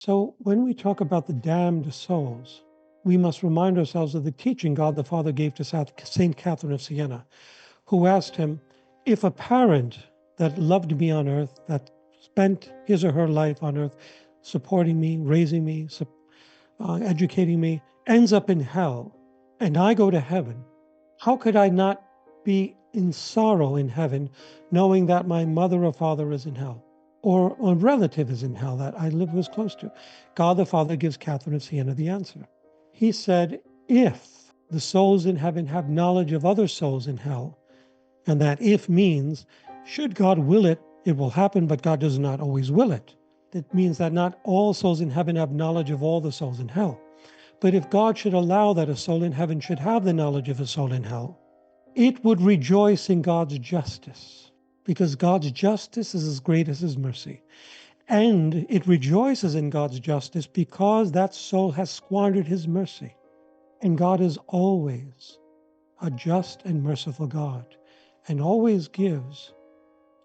So when we talk about the damned souls, we must remind ourselves of the teaching God the Father gave to Saint Catherine of Siena, who asked him, if a parent that loved me on earth, that spent his or her life on earth supporting me, raising me, educating me, ends up in hell, and I go to heaven, how could I not be in sorrow in heaven, knowing that my mother or father is in hell, or a relative is in hell that I was close to? God the Father gives Catherine of Siena the answer. He said, if the souls in heaven have knowledge of other souls in hell, and that if means, should God will it, it will happen, but God does not always will it. That means that not all souls in heaven have knowledge of all the souls in hell. But if God should allow that a soul in heaven should have the knowledge of a soul in hell, it would rejoice in God's justice, because God's justice is as great as his mercy. And it rejoices in God's justice because that soul has squandered his mercy. And God is always a just and merciful God, and always gives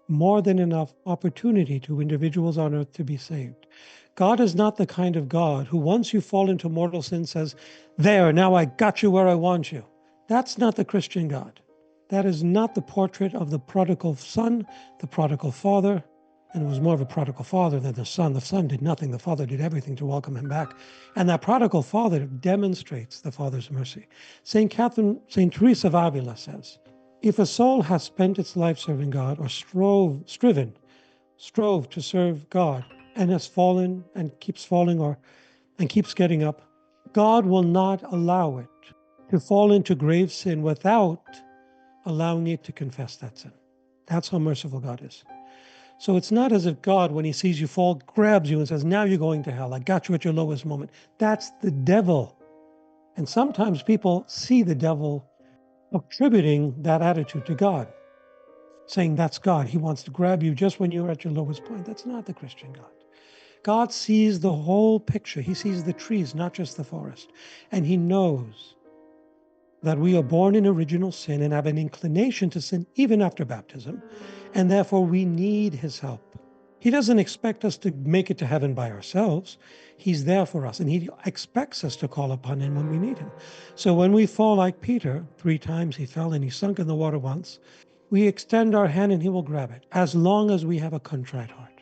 more than enough opportunity to individuals on earth to be saved. God is not the kind of God who, once you fall into mortal sin, says, there, now I got you where I want you. That's not the Christian God. That is not the portrait of the prodigal son, the prodigal father, and it was more of a prodigal father than the son. The son did nothing. The father did everything to welcome him back. And that prodigal father demonstrates the father's mercy. St. Teresa of Avila says, if a soul has spent its life serving God, or strove to serve God, and has fallen and keeps falling and keeps getting up, God will not allow it to fall into grave sin without allowing it to confess that sin. That's how merciful God is. So it's not as if God, when he sees you fall, grabs you and says, now you're going to hell. I got you at your lowest moment. That's the devil. And sometimes people see the devil attributing that attitude to God, saying that's God. He wants to grab you just when you're at your lowest point. That's not the Christian God. God sees the whole picture. He sees the trees, not just the forest. And he knows that we are born in original sin and have an inclination to sin even after baptism, and therefore we need his help. He doesn't expect us to make it to heaven by ourselves. He's there for us, and he expects us to call upon him when we need him. So when we fall like Peter, 3 times he fell and he sunk in the water once, we extend our hand and he will grab it, as long as we have a contrite heart,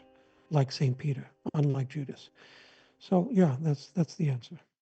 like St. Peter, unlike Judas. So yeah, that's the answer.